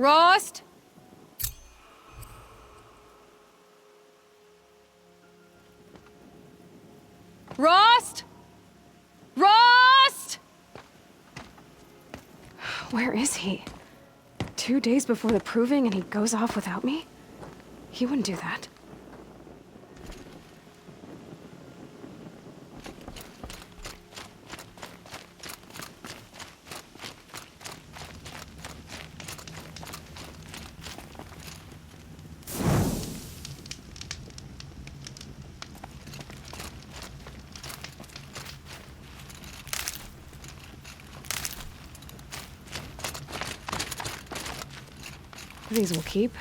Rost? Rost? Rost? Where is he? 2 days before the proving and he goes off without me? He wouldn't do that. These will keep.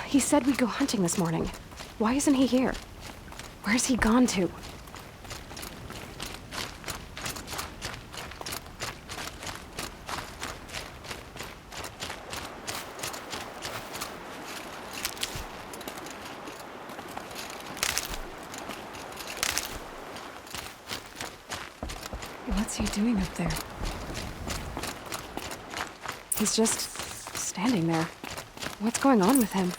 He said we'd go hunting this morning. Why isn't he here? Where's he gone to? What's he doing up there? He's just standing there. What's going on with him?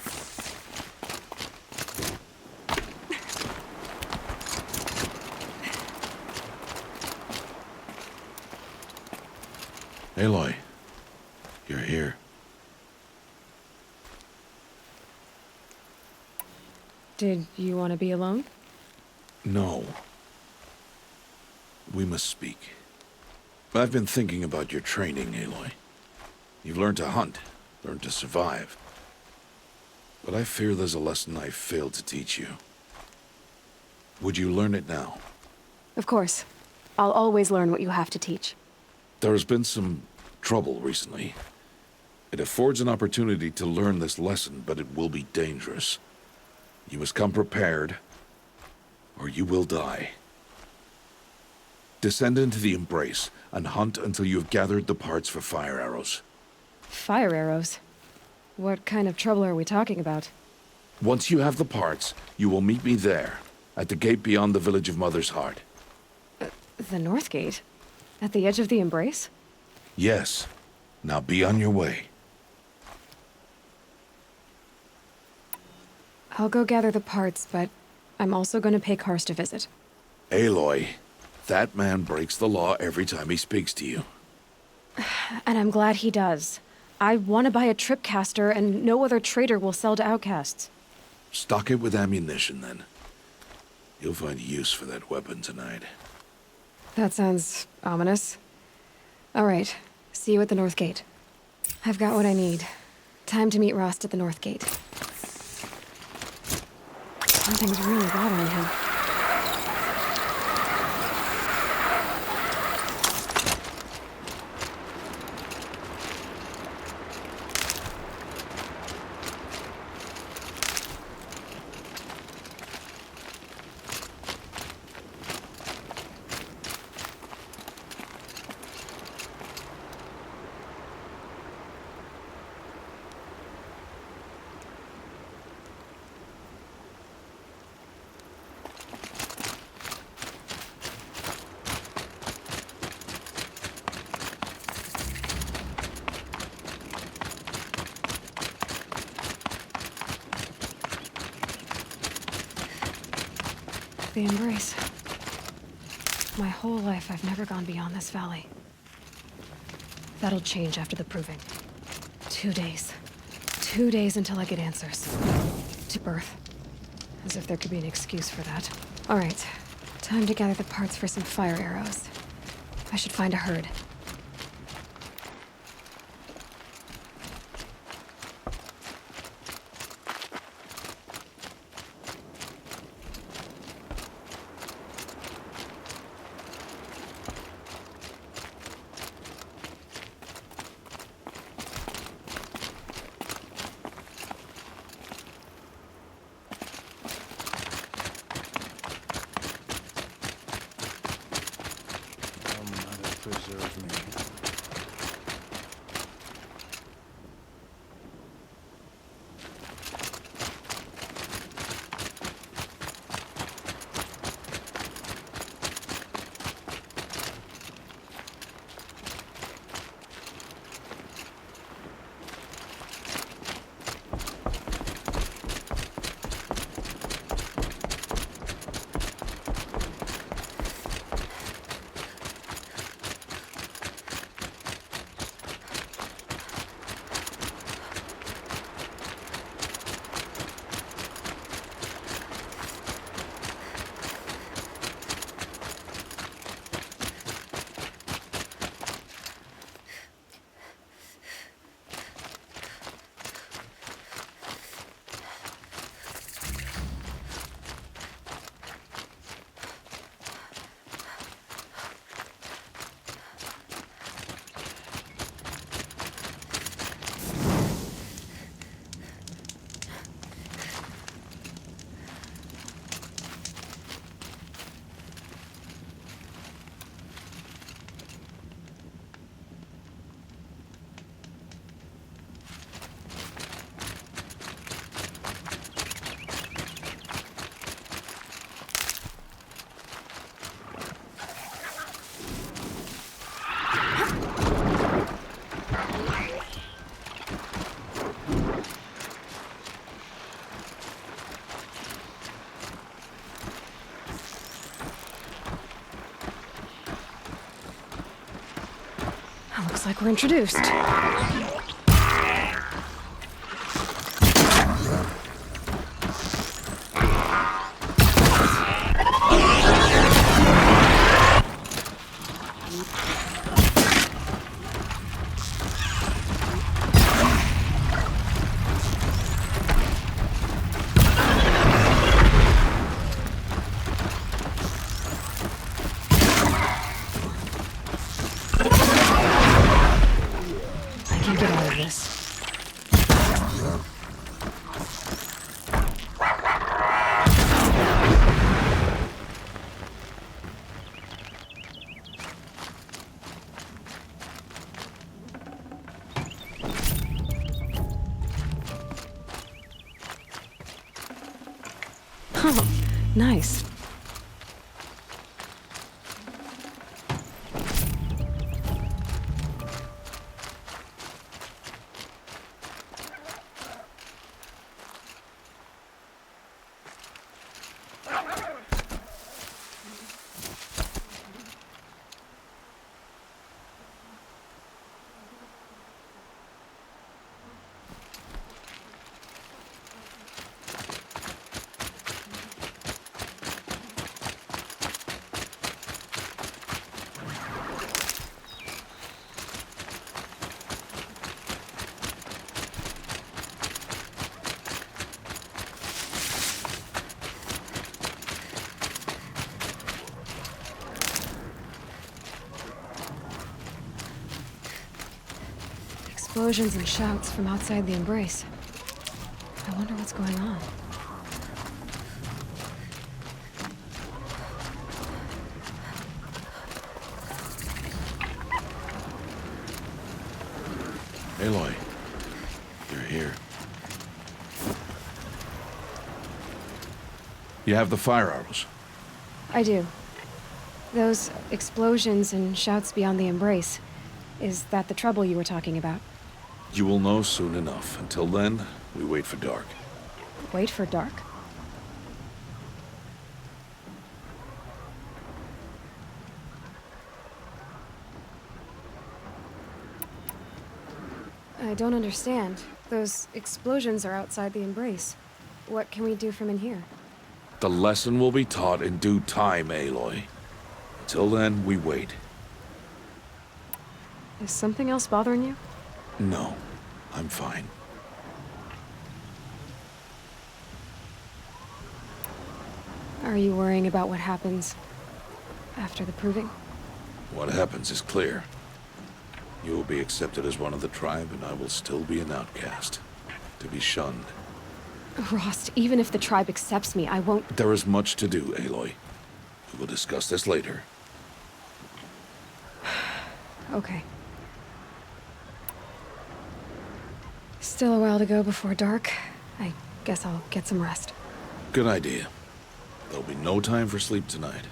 Aloy, you're here. Did you want to be alone? No. We must speak. I've been thinking about your training, Aloy. You've learned to hunt, learned to survive. But I fear there's a lesson I failed to teach you. Would you learn it now? Of course. I'll always learn what you have to teach. There has been some trouble recently. It affords an opportunity to learn this lesson, but it will be dangerous. You must come prepared, or you will die. Descend into the Embrace, and hunt until you have gathered the parts for fire arrows. Fire arrows? What kind of trouble are we talking about? Once you have the parts, you will meet me there, at the gate beyond the village of Mother's Heart. The North Gate? At the edge of the Embrace? Yes. Now be on your way. I'll go gather the parts, but I'm also going to pay Karst a visit. Aloy, that man breaks the law every time he speaks to you. And I'm glad he does. I want to buy a tripcaster, and no other trader will sell to outcasts. Stock it with ammunition, then. You'll find use for that weapon tonight. That sounds ominous. All right, see you at the North Gate. I've got what I need. Time to meet Rost at the North Gate. Something's really bothering him. The Embrace. My whole life, I've never gone beyond this valley. That'll change after the proving. 2 days. 2 days until I get answers. To birth. As if there could be an excuse for that. All right. Time to gather the parts for some fire arrows. I should find a herd. Preserve me. Looks like we're introduced. I can get out of this. Oh, nice. Explosions and shouts from outside the Embrace. I wonder what's going on. Aloy, you're here. You have the fire arrows. I do. Those explosions and shouts beyond the Embrace. Is that the trouble you were talking about? You will know soon enough. Until then, we wait for dark. Wait for dark? I don't understand. Those explosions are outside the Embrace. What can we do from in here? The lesson will be taught in due time, Aloy. Till then, we wait. Is something else bothering you? No, I'm fine. Are you worrying about what happens after the Proving? What happens is clear. You will be accepted as one of the tribe, and I will still be an outcast. To be shunned. Rost, even if the tribe accepts me, I won't... There is much to do, Aloy. We will discuss this later. Okay. Still a while to go before dark. I guess I'll get some rest. Good idea. There'll be no time for sleep tonight.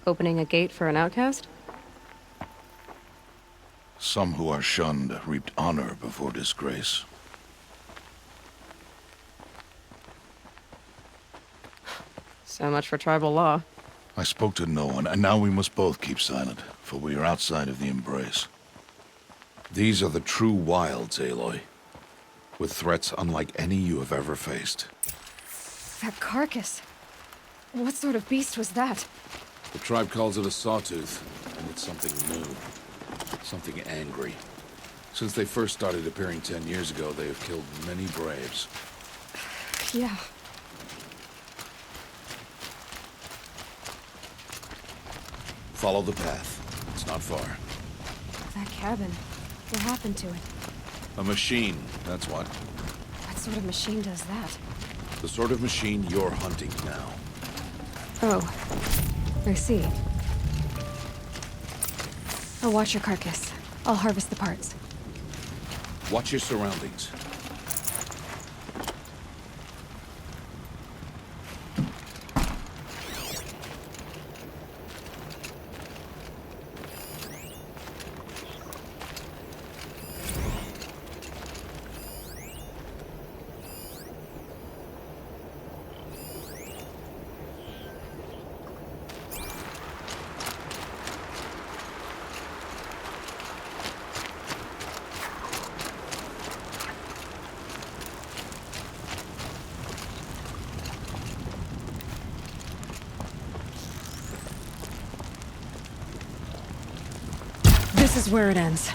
Opening a gate for an outcast? Some who are shunned reaped honor before disgrace. So much for tribal law. I spoke to no one, and now we must both keep silent, for we are outside of the Embrace. These are the true wilds, Aloy, with threats unlike any you have ever faced. That carcass. What sort of beast was that? The tribe calls it a sawtooth, and it's something new. Something angry. Since they first started appearing 10 years ago, they have killed many braves. Yeah. Follow the path. It's not far. That cabin. What happened to it? A machine, that's what. What sort of machine does that? The sort of machine you're hunting now. Oh. I see. I'll watch your carcass. I'll harvest the parts. Watch your surroundings. This is where it ends.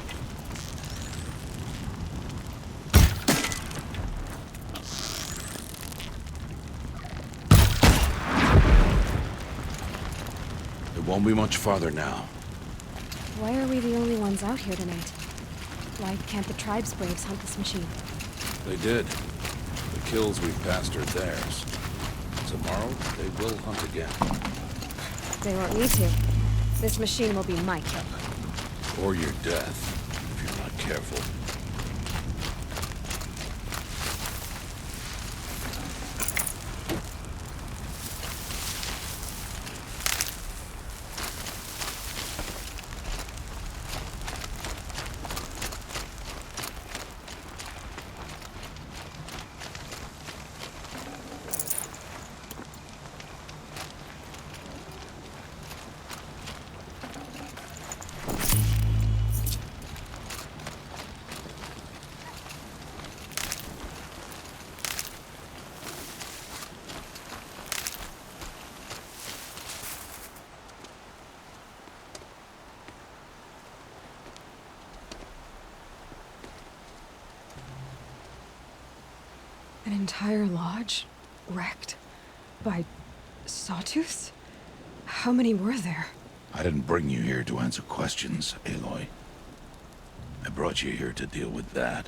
It won't be much farther now. Why are we the only ones out here tonight? Why can't the tribe's braves hunt this machine? They did. The kills we've passed are theirs. Tomorrow, they will hunt again. They won't need to. This machine will be my kill. Or your death, if you're not careful. An entire lodge? Wrecked? By sawtooths? How many were there? I didn't bring you here to answer questions, Aloy. I brought you here to deal with that.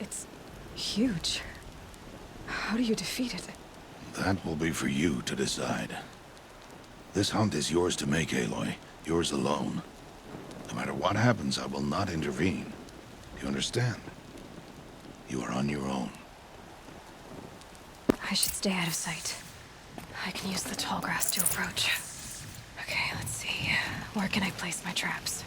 It's huge. How do you defeat it? That will be for you to decide. This hunt is yours to make, Aloy. Yours alone. No matter what happens, I will not intervene. You understand? You are on your own. I should stay out of sight. I can use the tall grass to approach. Okay, let's see. Where can I place my traps?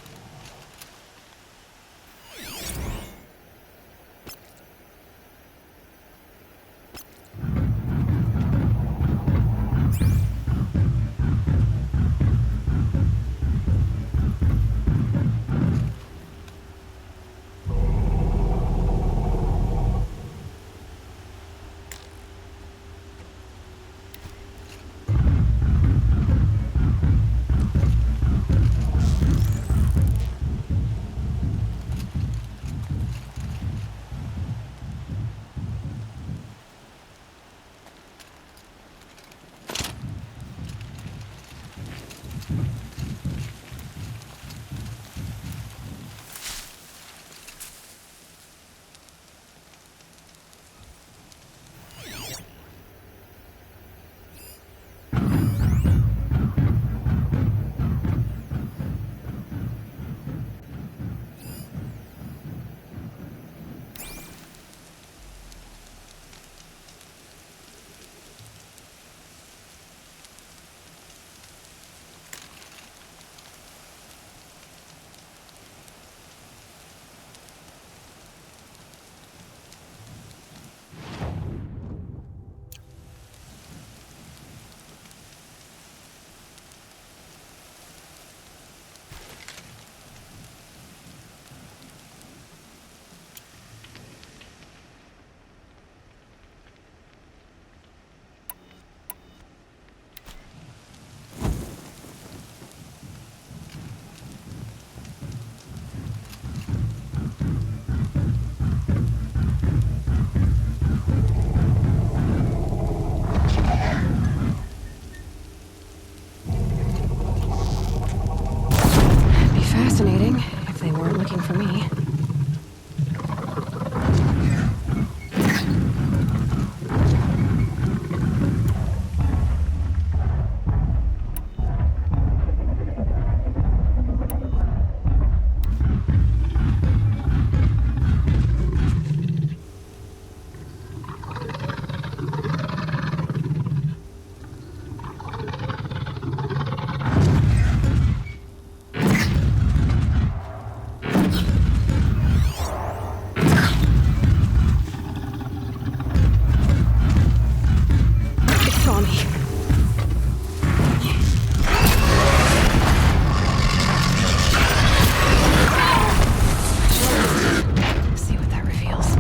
for me. It saw me. See what that reveals.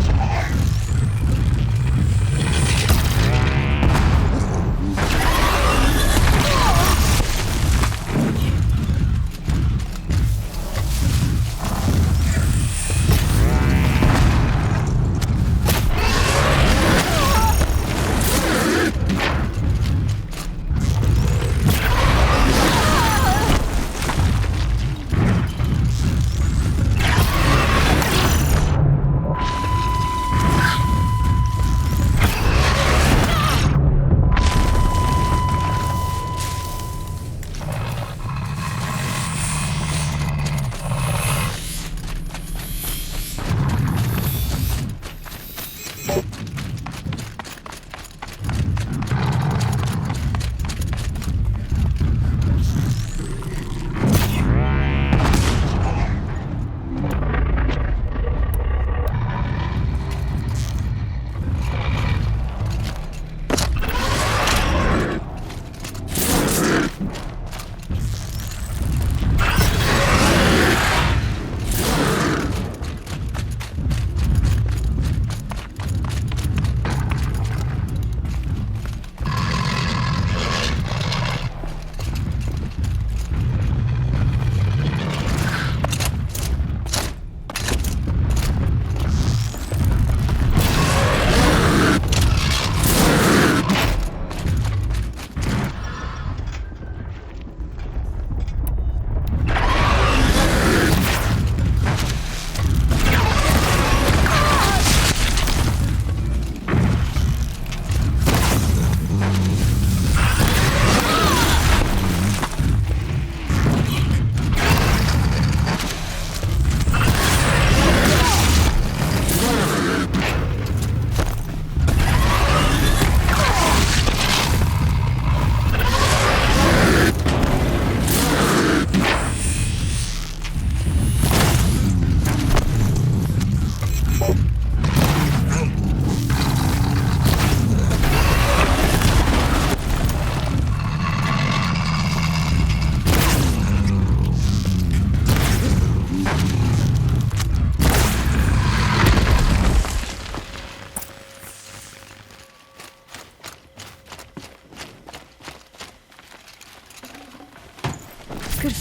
Good.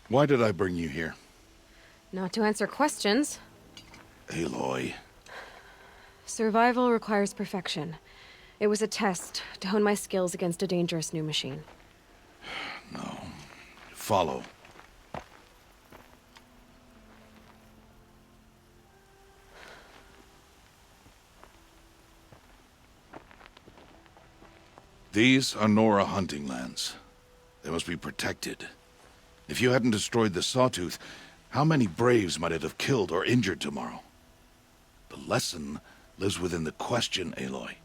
Why did I bring you here? Not to answer questions. Aloy. Survival requires perfection. It was a test to hone my skills against a dangerous new machine. No. Follow. These are Nora hunting lands. They must be protected. If you hadn't destroyed the Sawtooth, how many Braves might it have killed or injured tomorrow? The lesson lives within the question, Aloy.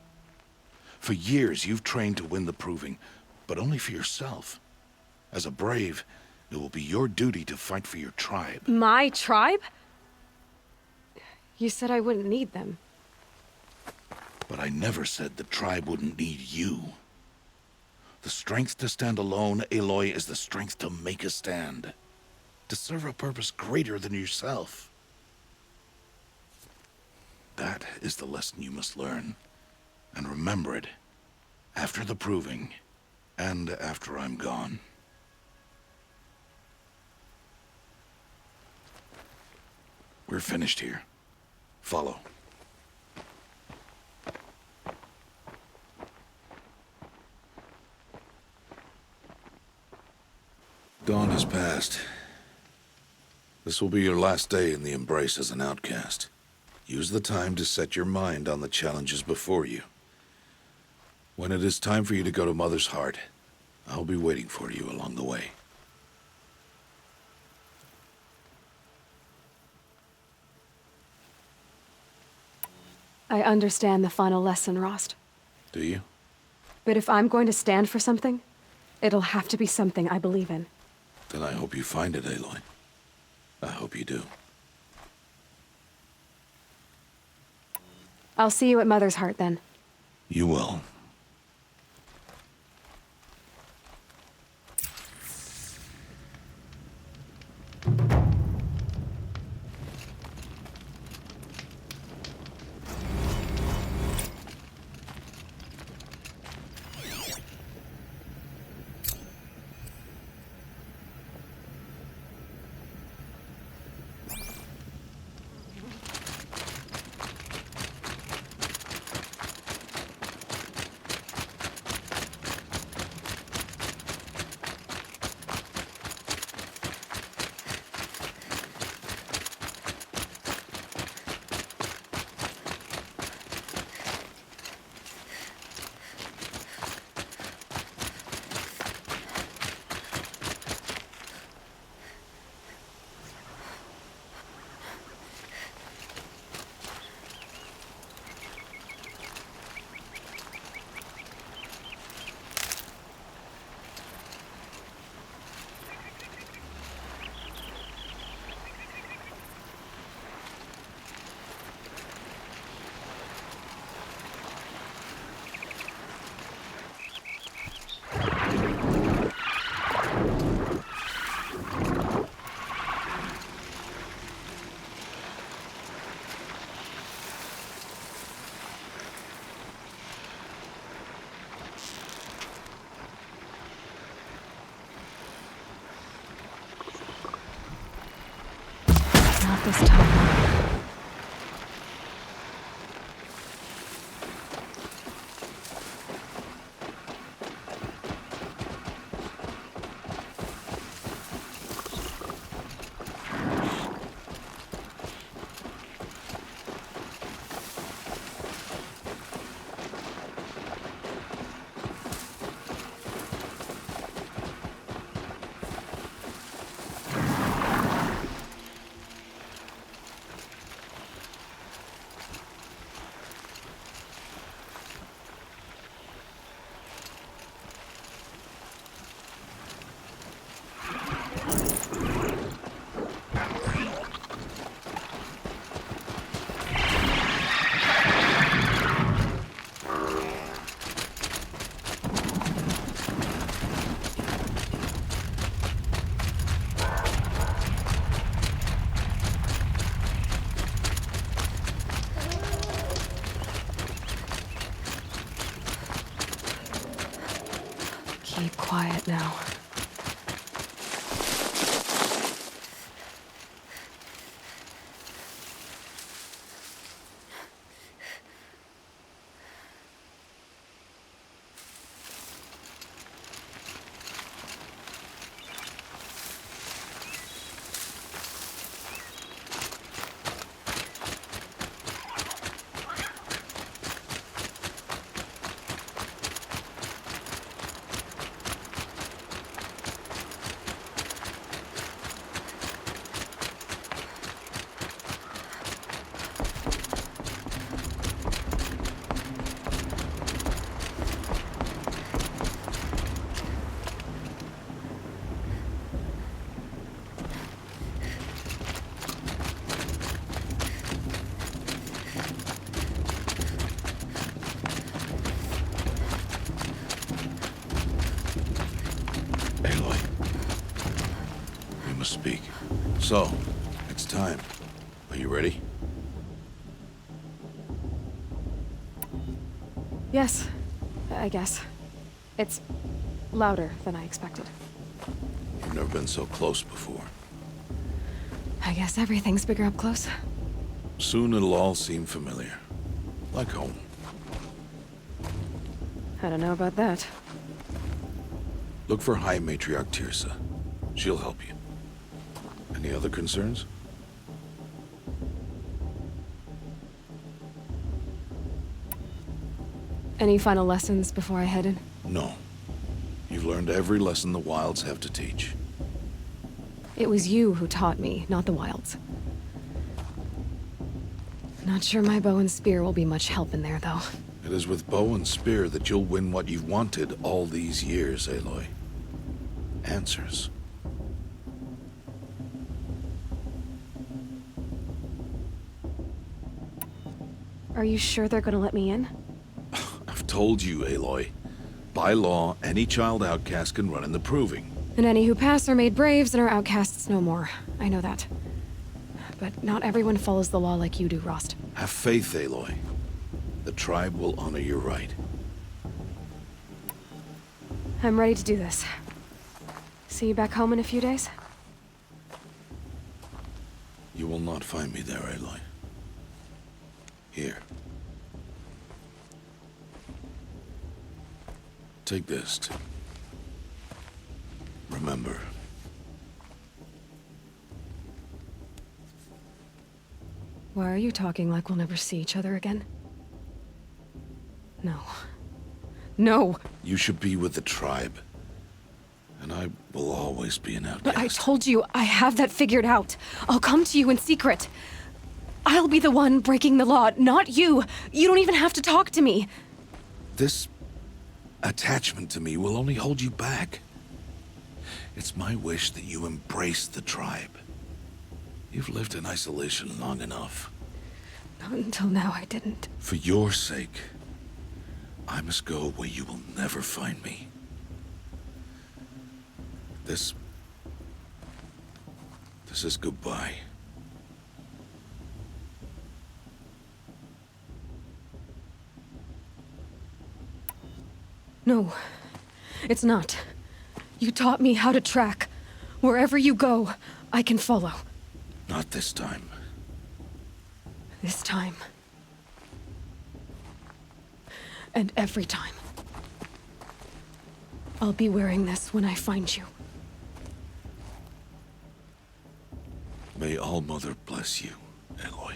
For years, you've trained to win the Proving, but only for yourself. As a Brave, it will be your duty to fight for your tribe. My tribe? You said I wouldn't need them. But I never said the tribe wouldn't need you. The strength to stand alone, Aloy, is the strength to make a stand. To serve a purpose greater than yourself. That is the lesson you must learn. And remember it. After the Proving. And after I'm gone. We're finished here. Follow. Dawn has passed. This will be your last day in the Embrace as an outcast. Use the time to set your mind on the challenges before you. When it is time for you to go to Mother's Heart, I'll be waiting for you along the way. I understand the final lesson, Rost. Do you? But if I'm going to stand for something, it'll have to be something I believe in. Then I hope you find it, Aloy. I hope you do. I'll see you at Mother's Heart, then. You will. Not this time. Keep quiet now. Aloy. We must speak. So, it's time. Are you ready? Yes, I guess. It's louder than I expected. You've never been so close before. I guess everything's bigger up close. Soon it'll all seem familiar. Like home. I don't know about that. Look for High Matriarch Teersa. She'll help you. Any other concerns? Any final lessons before I head in? No. You've learned every lesson the Wilds have to teach. It was you who taught me, not the Wilds. Not sure my bow and spear will be much help in there, though. It is with bow and spear that you'll win what you've wanted all these years, Aloy. Answers. Are you sure they're gonna let me in? I've told you, Aloy. By law, any child outcast can run in the Proving. And any who pass are made braves and are outcasts no more. I know that. But not everyone follows the law like you do, Rost. Have faith, Aloy. The tribe will honor your right. I'm ready to do this. See you back home in a few days? You will not find me there, Aloy. Here. Take this. Remember. Why are you talking like we'll never see each other again? No. No! You should be with the tribe. And I will always be an outcast. But I told you, I have that figured out. I'll come to you in secret. I'll be the one breaking the law, not you. You don't even have to talk to me. This attachment to me will only hold you back. It's my wish that you embrace the tribe. You've lived in isolation long enough. Not until now, I didn't. For your sake, I must go where you will never find me. This is goodbye. No, it's not. You taught me how to track. Wherever you go, I can follow. Not this time. This time. And every time. I'll be wearing this when I find you. May All-Mother bless you, Aloy.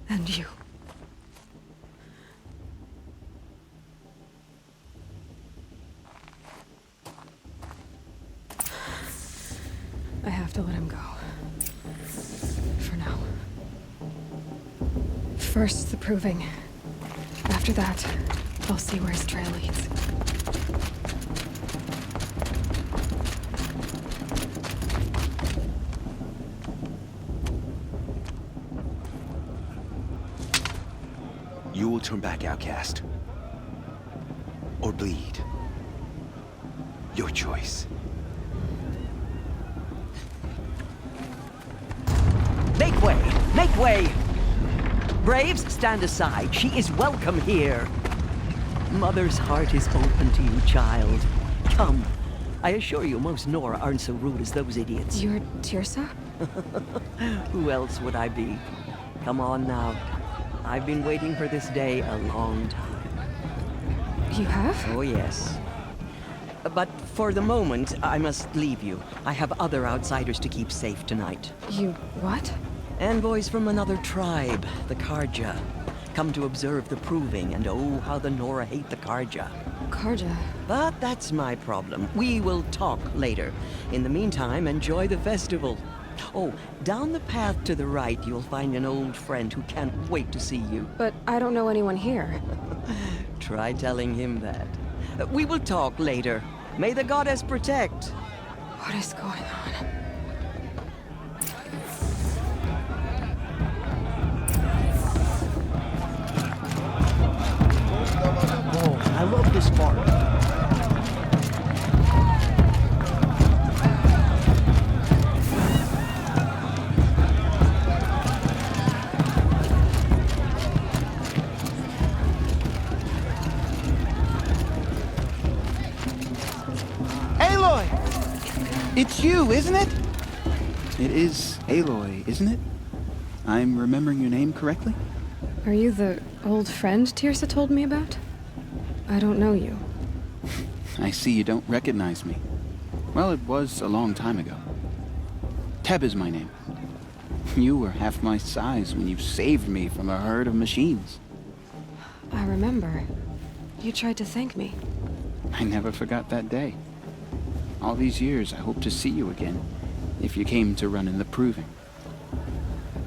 And you. I have to let him go. For now. First, the Proving. After that, I'll see where his trail leads. You will turn back, outcast. Or bleed. Your choice. Make way! Make way! Braves, stand aside. She is welcome here. Mother's heart is open to you, child. Come. I assure you, most Nora aren't so rude as those idiots. You're Teersa? Who else would I be? Come on now. I've been waiting for this day a long time. You have? Oh, yes. But for the moment, I must leave you. I have other outsiders to keep safe tonight. You what? Envoys from another tribe, the Carja. Come to observe the Proving, and oh, how the Nora hate the Carja. Carja. But that's my problem. We will talk later. In the meantime, enjoy the festival. Oh, down the path to the right, you'll find an old friend who can't wait to see you. But I don't know anyone here. Try telling him that. We will talk later. May the goddess protect. What is going on? Oh, I love this part. Aloy! It's you, isn't it? It is Aloy, isn't it? I'm remembering your name correctly? Are you the old friend Teersa told me about? I don't know you. I see you don't recognize me. Well, it was a long time ago. Teb is my name. You were half my size when you saved me from a herd of machines. I remember. You tried to thank me. I never forgot that day. All these years, I hope to see you again, if you came to run in the Proving.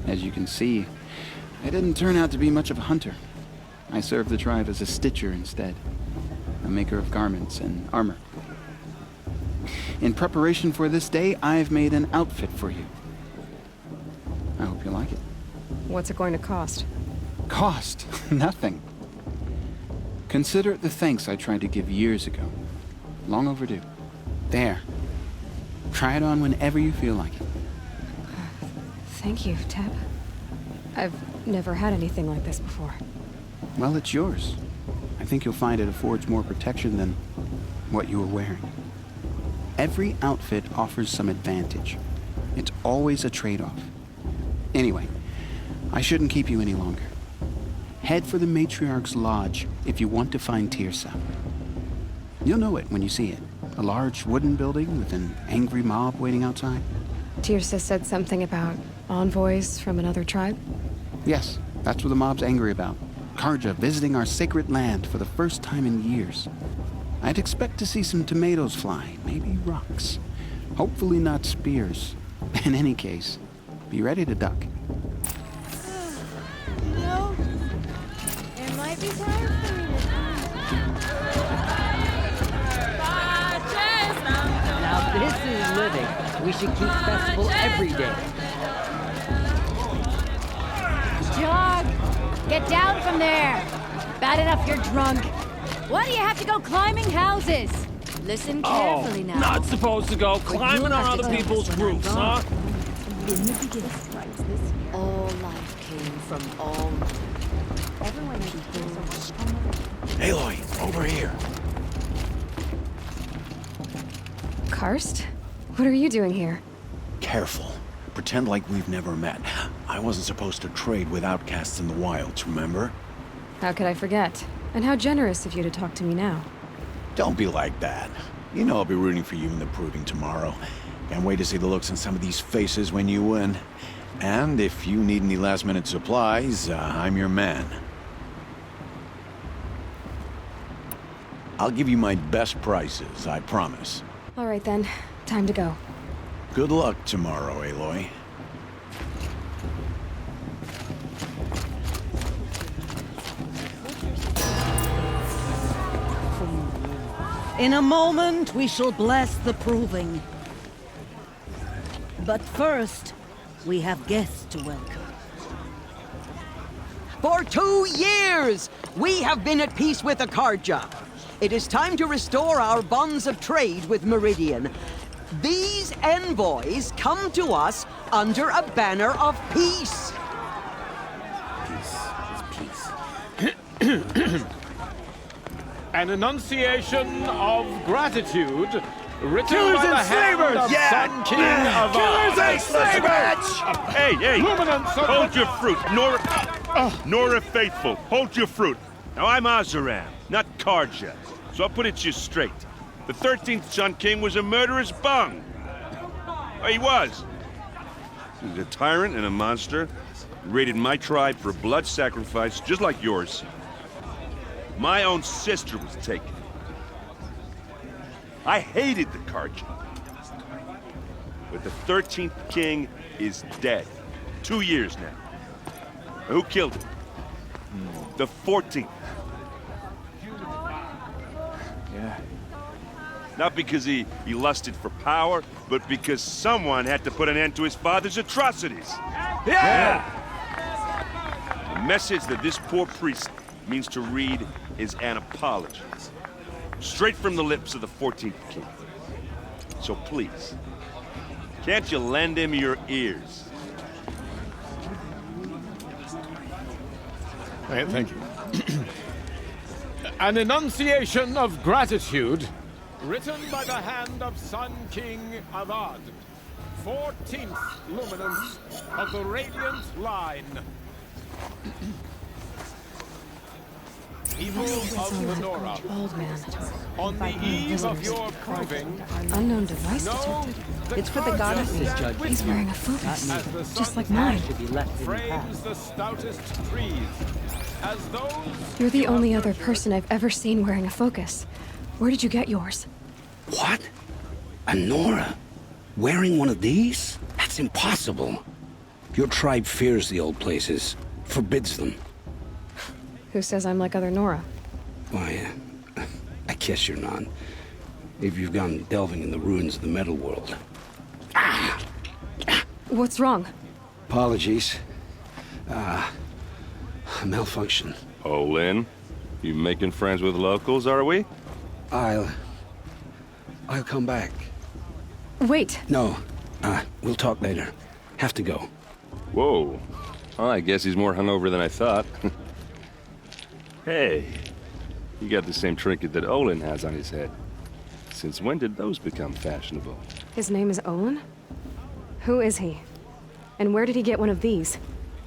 As you can see, I didn't turn out to be much of a hunter. I served the tribe as a stitcher instead, a maker of garments and armor. In preparation for this day, I've made an outfit for you. I hope you like it. What's it going to cost? Cost? Nothing. Consider it the thanks I tried to give years ago. Long overdue. There. Try it on whenever you feel like it. Thank you, Teb. I've never had anything like this before. Well, it's yours. I think you'll find it affords more protection than what you were wearing. Every outfit offers some advantage. It's always a trade-off. Anyway, I shouldn't keep you any longer. Head for the Matriarch's Lodge if you want to find Teersa. You'll know it when you see it. A large wooden building with an angry mob waiting outside. Teersa said something about envoys from another tribe? Yes, that's what the mob's angry about. Karja visiting our sacred land for the first time in years. I'd expect to see some tomatoes fly, maybe rocks. Hopefully not spears. In any case, be ready to duck. No. It might be time for me Now this is living. We should keep festival every day. Jog! Get down from there! Bad enough you're drunk. Why do you have to go climbing houses? Listen carefully now. Not supposed to go climbing on other people's roofs, huh? In the beginning, all life came from all... Everyone Aloy, over here. Karst? What are you doing here? Careful. Pretend like we've never met. I wasn't supposed to trade with outcasts in the wilds, remember? How could I forget? And how generous of you to talk to me now. Don't be like that. You know I'll be rooting for you in the Proving tomorrow. Can't wait to see the looks on some of these faces when you win. And if you need any last-minute supplies, I'm your man. I'll give you my best prices, I promise. All right then, time to go. Good luck tomorrow, Aloy. In a moment, we shall bless the Proving. But first, we have guests to welcome. For 2 years, we have been at peace with the Karja. It is time to restore our bonds of trade with Meridian. These envoys come to us under a banner of peace. An enunciation of gratitude written by the hand of Sun King of Killers and slavers! Hey, Luminance of hold your fruit. Nora Faithful, hold your fruit. Now, I'm Azaram, not Karja, so I'll put it to you straight. The 13th Sun King was a murderous bung. Oh, he was. He was a tyrant and a monster. He raided my tribe for a blood sacrifice, just like yours. My own sister was taken. I hated the Karja. But the 13th king is dead. 2 years now. Who killed him? The 14th. Yeah. Not because he lusted for power, but because someone had to put an end to his father's atrocities. Yeah! The message that this poor priest means to read is an apology. Straight from the lips of the 14th king. So please, can't you lend him your ears? Thank you. An enunciation of gratitude written by the hand of Sun King Avad, 14th luminance of the Radiant Line. people of the Nora. Old man. On the eve of your proving, Unknown device know detected. the It's for the goddesses, Judge. He's wearing a focus, as the just like sun's mine. To be left in the frames past. the stoutest trees, as those You're the you have only other nurtured person I've ever seen wearing a focus. Where did you get yours? What? A Nora? Wearing one of these? That's impossible. Your tribe fears the old places, forbids them. Who says I'm like other Nora? Why, I guess you're not. If you've gone delving in the ruins of the metal world. What's wrong? Apologies. Malfunction. Oh, Lynn, you making friends with locals, are we? I'll come back. Wait! No, we'll talk later. Have to go. Whoa. Well, I guess he's more hungover than I thought. Hey, you got the same trinket that Olin has on his head. Since when did those become fashionable? His name is Olin? Who is he? And where did he get one of these?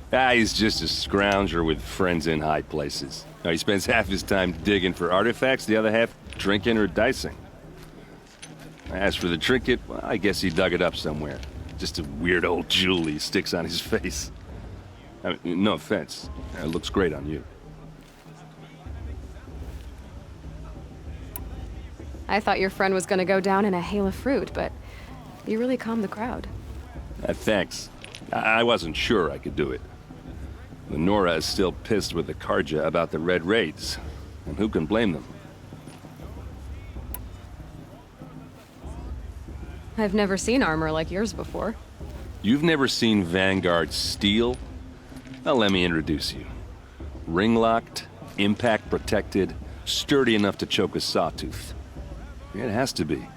He's just a scrounger with friends in high places. Now, he spends half his time digging for artifacts, the other half drinking or dicing. As for the trinket, well, I guess he dug it up somewhere. Just a weird old jewel he sticks on his face. I mean, no offense. It looks great on you. I thought your friend was gonna go down in a hail of fruit, but you really calmed the crowd. Thanks. I wasn't sure I could do it. The Nora is still pissed with the Karja about the Red Raids, and who can blame them? I've never seen armor like yours before. You've never seen Vanguard steel? Well, let me introduce you. Ring-locked, impact-protected, sturdy enough to choke a sawtooth. It has to be.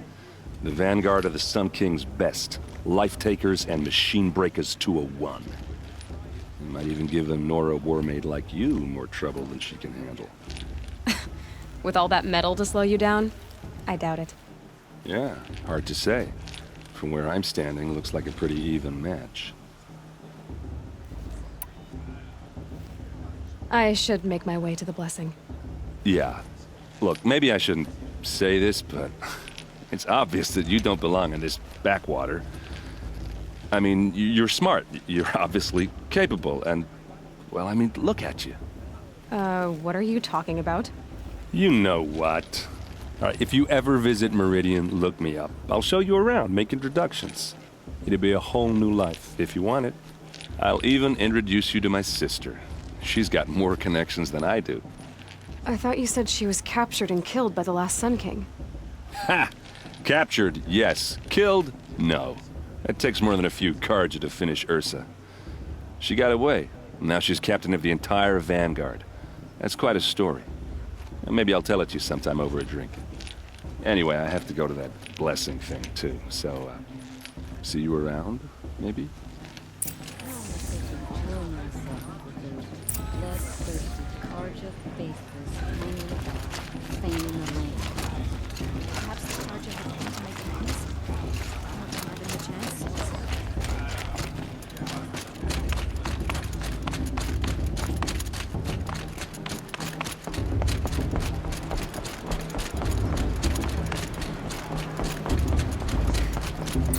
The Vanguard of the Sun King's best. Life-takers and machine breakers to a one. You might even give a Nora warmaid like you more trouble than she can handle. With all that metal to slow you down? I doubt it. Yeah, hard to say. From where I'm standing, looks like a pretty even match. I should make my way to the blessing. Yeah. Look, maybe I shouldn't say this, but it's obvious that you don't belong in this backwater. I mean, you're smart. You're obviously capable, and, well, I mean, look at you. What are you talking about? You know what. All right, if you ever visit Meridian, look me up. I'll show you around, make introductions. It'll be a whole new life, if you want it. I'll even introduce you to my sister. She's got more connections than I do. I thought you said she was captured and killed by the last Sun King. Ha! Captured, yes. Killed, no. It takes more than a few Karja to finish Ursa. She got away. Now she's captain of the entire Vanguard. That's quite a story. Maybe I'll tell it to you sometime over a drink. Anyway, I have to go to that blessing thing, too. So, see you around, maybe?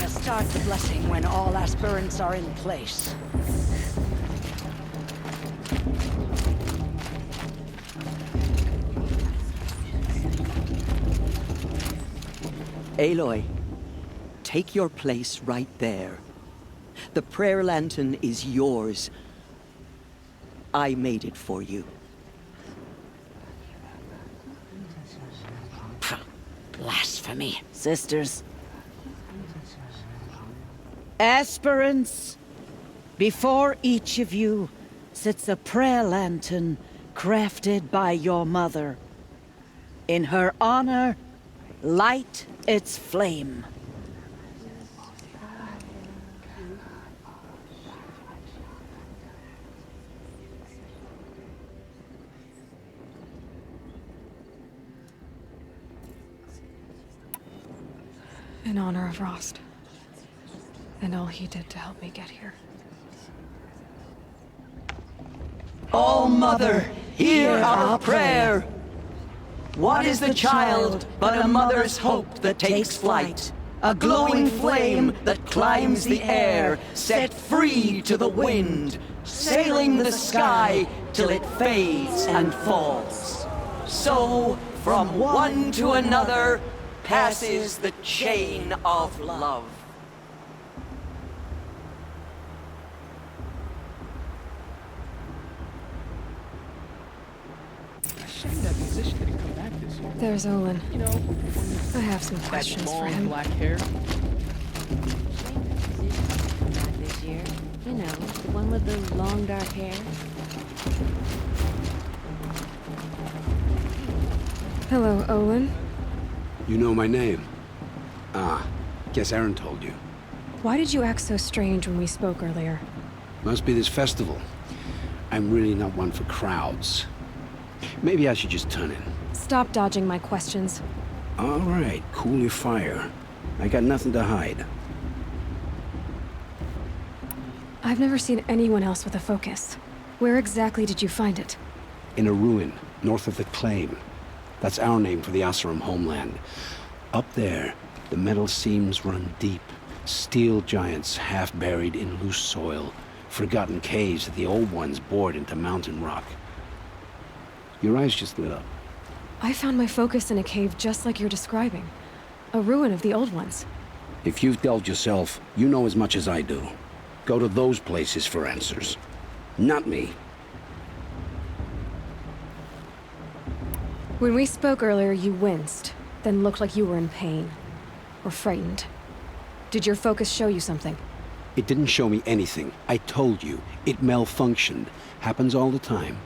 Start the blessing when all aspirants are in place. Aloy, take your place right there. The prayer lantern is yours. I made it for you. Blasphemy. Sisters. Aspirants, before each of you sits a prayer lantern crafted by your mother. In her honor, light its flame. In honor of Rost. And all he did to help me get here. All Mother, hear our prayer. What is the child but a mother's hope that takes flight? A glowing flame that climbs the air, set free to the wind, sailing the sky till it fades and falls. So, from one to another, passes the chain of love. There's Olin. You know, I have some questions for him. black hair. This year. You know, the one with the long dark hair. Hello, Olin. You know my name? Ah, guess Aaron told you. Why did you act so strange when we spoke earlier? Must be this festival. I'm really not one for crowds. Maybe I should just turn in. Stop dodging my questions. All right, cool your fire. I got nothing to hide. I've never seen anyone else with a focus. Where exactly did you find it? In a ruin, north of the Claim. That's our name for the Oseram homeland. Up there, the metal seams run deep. Steel giants half buried in loose soil. Forgotten caves that the old ones bored into mountain rock. Your eyes just lit up. I found my focus in a cave just like you're describing. A ruin of the old ones. If you've delved yourself, you know as much as I do. Go to those places for answers. Not me. When we spoke earlier, you winced, then looked like you were in pain. Or frightened. Did your focus show you something? It didn't show me anything. I told you. It malfunctioned. Happens all the time.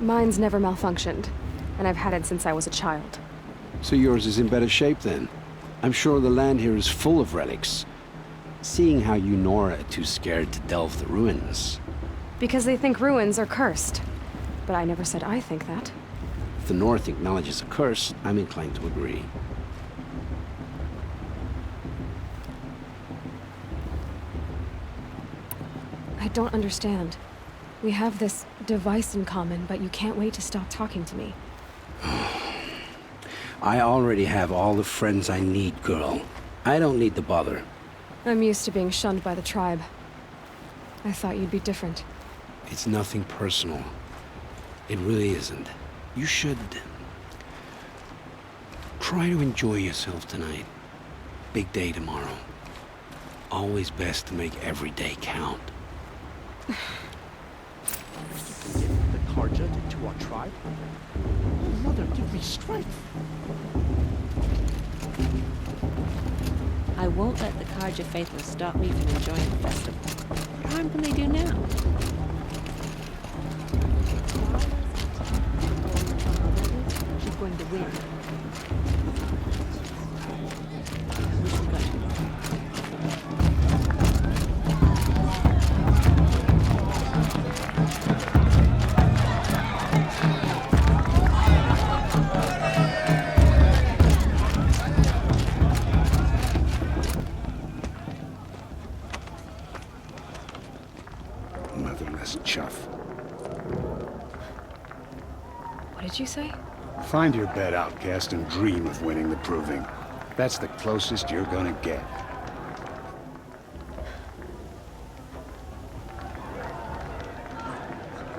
Mine's never malfunctioned, and I've had it since I was a child. So yours is in better shape then. I'm sure the land here is full of relics. Seeing how you Nora are too scared to delve the ruins. Because they think ruins are cursed. But I never said I think that. If the North acknowledges a curse, I'm inclined to agree. I don't understand. We have this device in common, but you can't wait to stop talking to me. I already have all the friends I need, girl. I don't need the bother. I'm used to being shunned by the tribe. I thought you'd be different. It's nothing personal. It really isn't. You should... try to enjoy yourself tonight. Big day tomorrow. Always best to make every day count. The Carja to our tribe? Oh, Mother, give me strength. I won't let the Carja faithless stop me from enjoying the festival. What harm can they do now? She's going to win. Motherless chuff. What did you say? Find your bed, outcast, and dream of winning the Proving. That's the closest you're gonna get.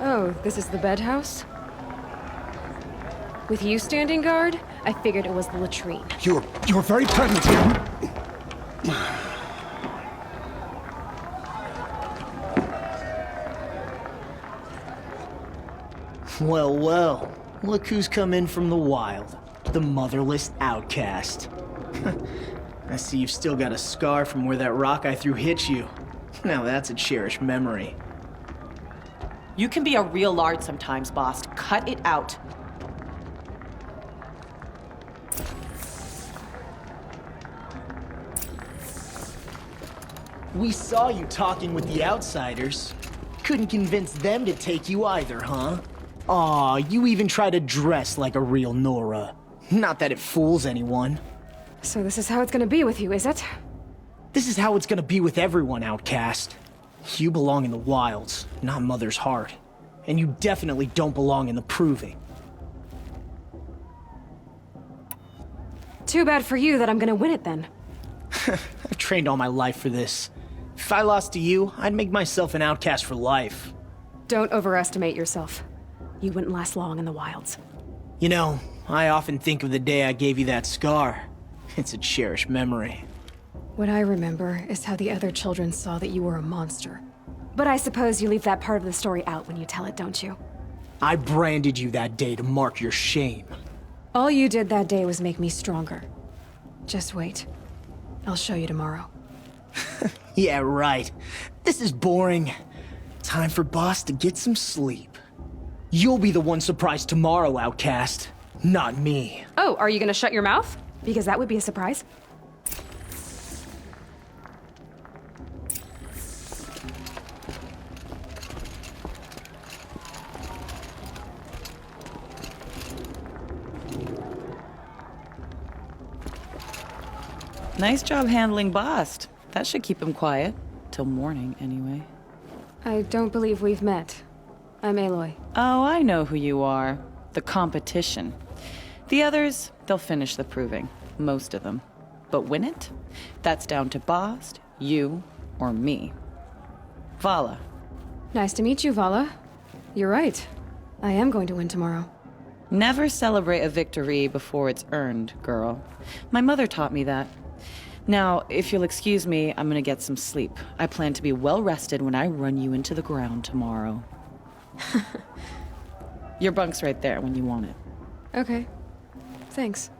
Oh, this is the bedhouse? With you standing guard, I figured it was the latrine. You're very pregnant here. Well, well. Look who's come in from the wild. The motherless outcast. I see you've still got a scar from where that rock I threw hit you. Now that's a cherished memory. You can be a real lard sometimes, boss. Cut it out. We saw you talking with the outsiders. Couldn't convince them to take you either, huh? Aw, you even try to dress like a real Nora. Not that it fools anyone. So this is how it's gonna be with you, is it? This is how it's gonna be with everyone, outcast. You belong in the wilds, not Mother's heart. And you definitely don't belong in the Proving. Too bad for you that I'm gonna win it then. I've trained all my life for this. If I lost to you, I'd make myself an outcast for life. Don't overestimate yourself. You wouldn't last long in the wilds. You know, I often think of the day I gave you that scar. It's a cherished memory. What I remember is how the other children saw that you were a monster. But I suppose you leave that part of the story out when you tell it, don't you? I branded you that day to mark your shame. All you did that day was make me stronger. Just wait. I'll show you tomorrow. Yeah, right. This is boring. Time for Boss to get some sleep. You'll be the one surprised tomorrow, outcast. Not me. Oh, are you gonna shut your mouth? Because that would be a surprise. Nice job handling Bast. That should keep him quiet. Till morning, anyway. I don't believe we've met. I'm Aloy. Oh, I know who you are. The competition. The others, they'll finish the proving. Most of them. But win it? That's down to Bast, you, or me. Vala. Nice to meet you, Vala. You're right. I am going to win tomorrow. Never celebrate a victory before it's earned, girl. My mother taught me that. Now, if you'll excuse me, I'm gonna get some sleep. I plan to be well rested when I run you into the ground tomorrow. Your bunk's right there when you want it. Okay. Thanks.